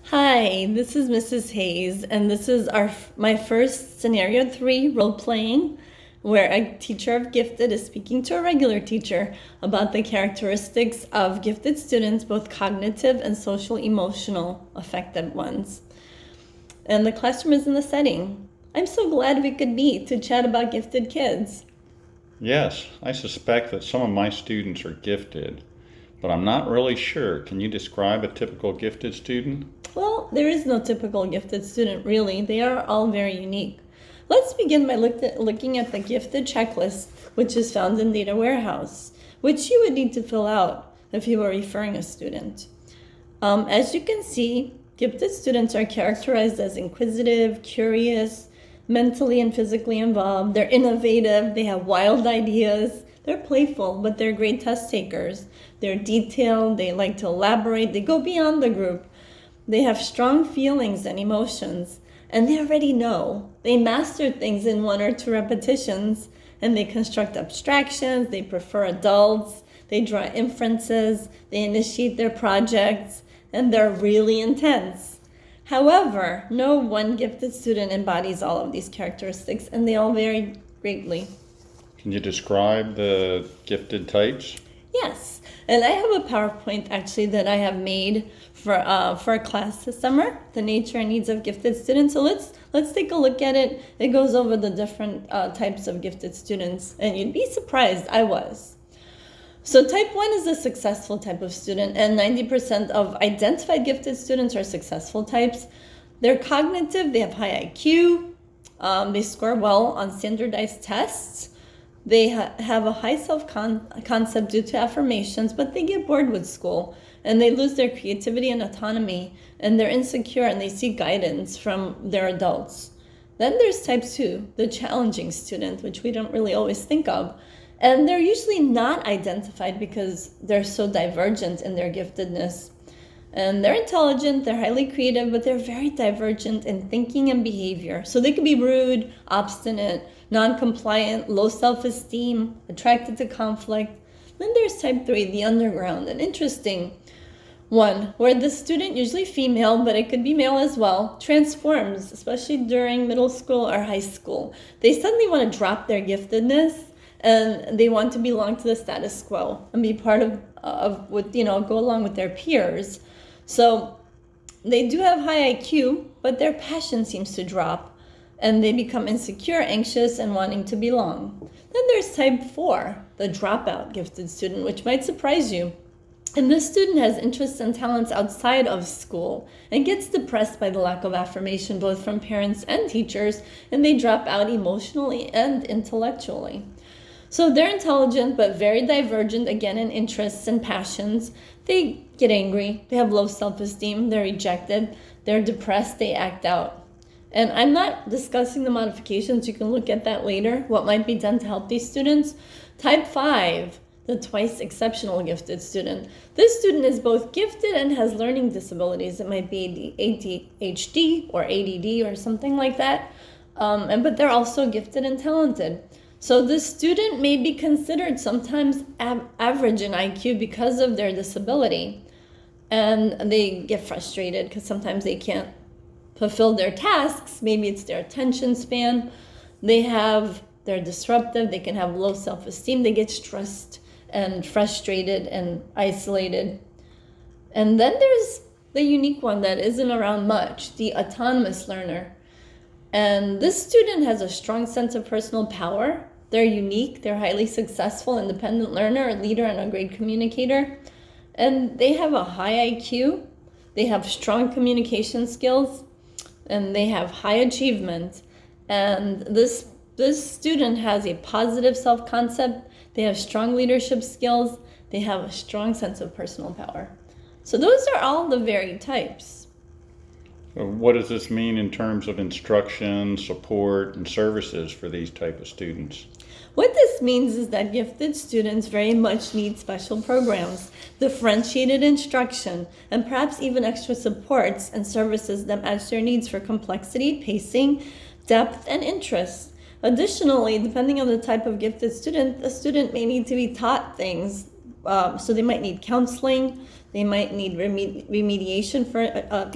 Hi, this is Mrs. Hayes, and this is my first scenario 3 role playing, where a teacher of gifted is speaking to a regular teacher about the characteristics of gifted students, both cognitive and social, emotional, affective ones. And the classroom is in the setting. I'm so glad we could meet to chat about gifted kids. Yes, I suspect that some of my students are gifted, but I'm not really sure. Can you describe a typical gifted student? Well, there is no typical gifted student, really. They are all very unique. Let's begin by looking at the gifted checklist, which is found in Data Warehouse, which you would need to fill out if you were referring a student. As you can see, gifted students are characterized as inquisitive, curious, mentally and physically involved. They're innovative, they have wild ideas, they're playful, but they're great test takers. They're detailed, they like to elaborate, they go beyond the group. They have strong feelings and emotions, and they already know. They master things in 1 or 2 repetitions, and they construct abstractions, they prefer adults, they draw inferences, they initiate their projects, and they're really intense. However, no one gifted student embodies all of these characteristics, and they all vary greatly. Can you describe the gifted types? Yes, and I have a PowerPoint actually that I have made for a class this summer, the nature and needs of gifted students. So let's take a look at it. It goes over the different types of gifted students, and you'd be surprised. I was. So type 1 is a successful type of student, and 90% of identified gifted students are successful types. They're cognitive, they have high IQ, they score well on standardized tests. They have a high self-concept due to affirmations, but they get bored with school, and they lose their creativity and autonomy, and they're insecure, and they seek guidance from their adults. Then there's type 2, the challenging student, which we don't really always think of. And they're usually not identified because they're so divergent in their giftedness. And they're intelligent, they're highly creative, but they're very divergent in thinking and behavior. So they could be rude, obstinate, non-compliant, low self-esteem, attracted to conflict. Then there's type 3, the underground, an interesting one, where the student, usually female, but it could be male as well, transforms, especially during middle school or high school. They suddenly want to drop their giftedness, and they want to belong to the status quo and be part of what, go along with their peers. So they do have high IQ, but their passion seems to drop, and they become insecure, anxious, and wanting to belong. Then there's type 4, the dropout gifted student, which might surprise you. And this student has interests and talents outside of school and gets depressed by the lack of affirmation, both from parents and teachers, and they drop out emotionally and intellectually. So they're intelligent, but very divergent, again, in interests and passions. They get angry, they have low self-esteem, they're rejected, they're depressed, they act out. And I'm not discussing the modifications, you can look at that later, what might be done to help these students. Type 5, the twice exceptional gifted student. This student is both gifted and has learning disabilities. It might be ADHD or ADD or something like that, but they're also gifted and talented. So this student may be considered sometimes average in IQ because of their disability. And they get frustrated because sometimes they can't fulfill their tasks. Maybe it's their attention span. They're disruptive. They can have low self-esteem. They get stressed and frustrated and isolated. And then there's the unique one that isn't around much, the autonomous learner. And this student has a strong sense of personal power. They're unique, they're highly successful, independent learner, a leader, and a great communicator. And they have a high IQ, they have strong communication skills, and they have high achievement. And this student has a positive self-concept, they have strong leadership skills, they have a strong sense of personal power. So those are all the varied types. So what does this mean in terms of instruction, support, and services for these type of students? What this means is that gifted students very much need special programs, differentiated instruction, and perhaps even extra supports and services that match their needs for complexity, pacing, depth, and interest. Additionally, depending on the type of gifted student, the student may need to be taught things. So they might need counseling, They might need remediation.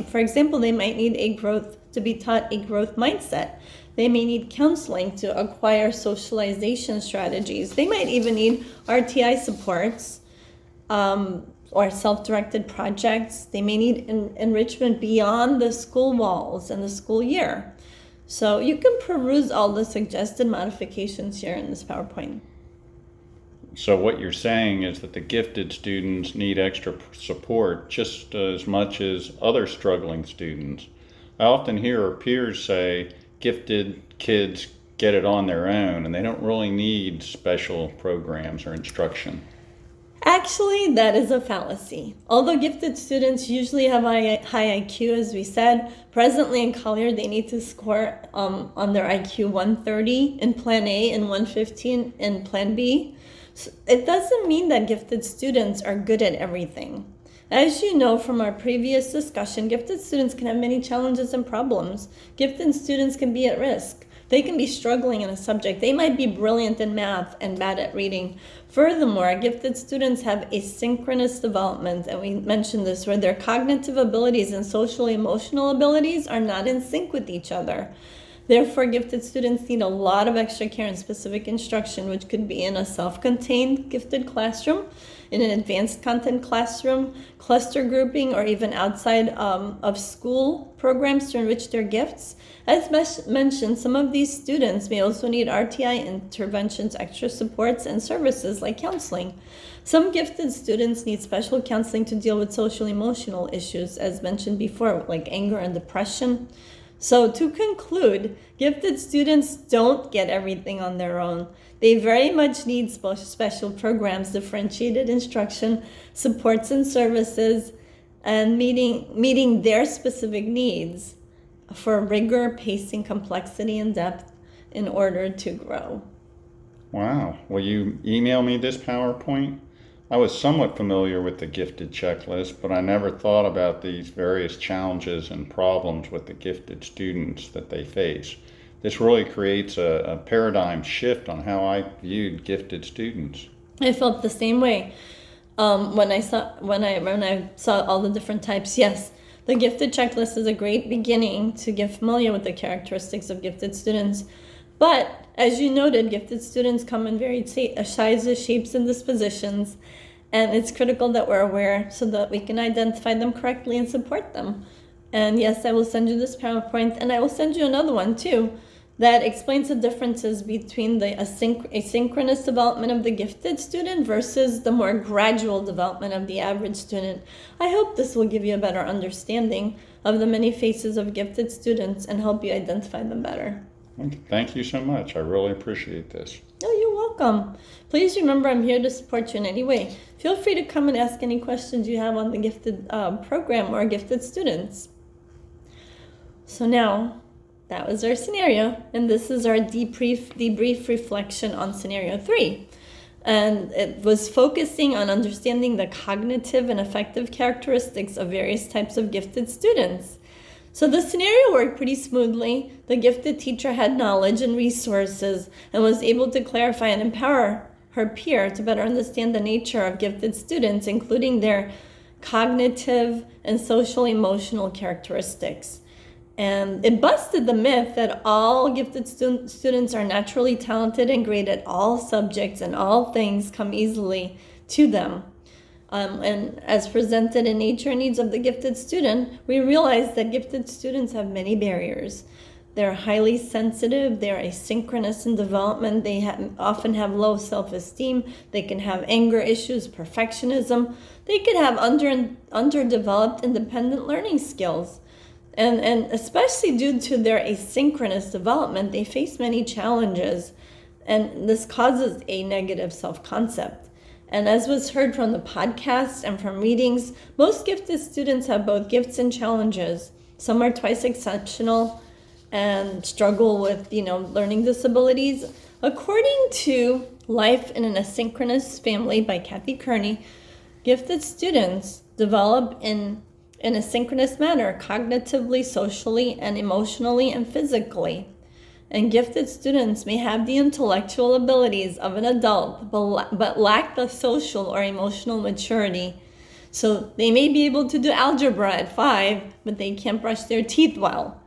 For example, they might need to be taught a growth mindset. They may need counseling to acquire socialization strategies. They might even need RTI supports or self-directed projects. They may need enrichment beyond the school walls and the school year. So you can peruse all the suggested modifications here in this PowerPoint. So what you're saying is that the gifted students need extra support just as much as other struggling students. I often hear our peers say gifted kids get it on their own and they don't really need special programs or instruction. Actually, that is a fallacy. Although gifted students usually have high IQ, as we said, presently in Collier they need to score on their IQ 130 in Plan A and 115 in Plan B. So it doesn't mean that gifted students are good at everything. As you know from our previous discussion, gifted students can have many challenges and problems. Gifted students can be at risk. They can be struggling in a subject. They might be brilliant in math and bad at reading. Furthermore, gifted students have asynchronous development, and we mentioned this, where their cognitive abilities and social emotional abilities are not in sync with each other. Therefore, gifted students need a lot of extra care and specific instruction, which could be in a self-contained gifted classroom, in an advanced content classroom, cluster grouping, or even outside of school programs to enrich their gifts. As mentioned, some of these students may also need RTI interventions, extra supports, and services like counseling. Some gifted students need special counseling to deal with social emotional issues, as mentioned before, like anger and depression. So to conclude, gifted students don't get everything on their own. They very much need special programs, differentiated instruction, supports and services, and meeting their specific needs for rigor, pacing, complexity, and depth in order to grow. Wow. Will you email me this PowerPoint? I was somewhat familiar with the gifted checklist, but I never thought about these various challenges and problems with the gifted students that they face. This really creates a paradigm shift on how I viewed gifted students. I felt the same way when I saw all the different types. Yes, the gifted checklist is a great beginning to get familiar with the characteristics of gifted students. But as you noted, gifted students come in varied sizes, shapes, and dispositions, and it's critical that we're aware so that we can identify them correctly and support them. And yes, I will send you this PowerPoint, and I will send you another one too that explains the differences between the asynchronous development of the gifted student versus the more gradual development of the average student. I hope this will give you a better understanding of the many faces of gifted students and help you identify them better. Thank you so much. I really appreciate this. Oh, you're welcome. Please remember, I'm here to support you in any way. Feel free to come and ask any questions you have on the gifted program or gifted students. So now, that was our scenario, and this is our debrief reflection on scenario 3. And it was focusing on understanding the cognitive and affective characteristics of various types of gifted students. So the scenario worked pretty smoothly. The gifted teacher had knowledge and resources and was able to clarify and empower her peer to better understand the nature of gifted students, including their cognitive and social emotional characteristics. And it busted the myth that all gifted students are naturally talented and great at all subjects and all things come easily to them. And as presented in Nature Needs of the Gifted Student, we realize that gifted students have many barriers. They're highly sensitive, they're asynchronous in development, they often have low self-esteem, they can have anger issues, perfectionism, they could have underdeveloped independent learning skills. And especially due to their asynchronous development, they face many challenges, and this causes a negative self-concept. And as was heard from the podcast and from readings, most gifted students have both gifts and challenges. Some are twice exceptional and struggle with, learning disabilities. According to Life in an Asynchronous Family by Kathy Kearney, gifted students develop in a synchronous manner, cognitively, socially, and emotionally and physically. And gifted students may have the intellectual abilities of an adult, but lack the social or emotional maturity. So they may be able to do algebra at 5, but they can't brush their teeth well.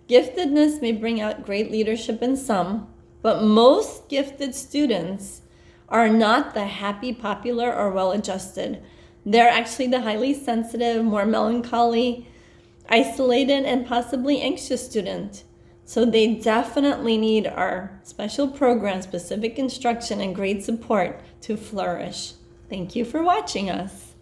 Giftedness may bring out great leadership in some, but most gifted students are not the happy, popular, or well-adjusted. They're actually the highly sensitive, more melancholy, isolated, and possibly anxious student. So they definitely need our special program, specific instruction, and great support to flourish. Thank you for watching us.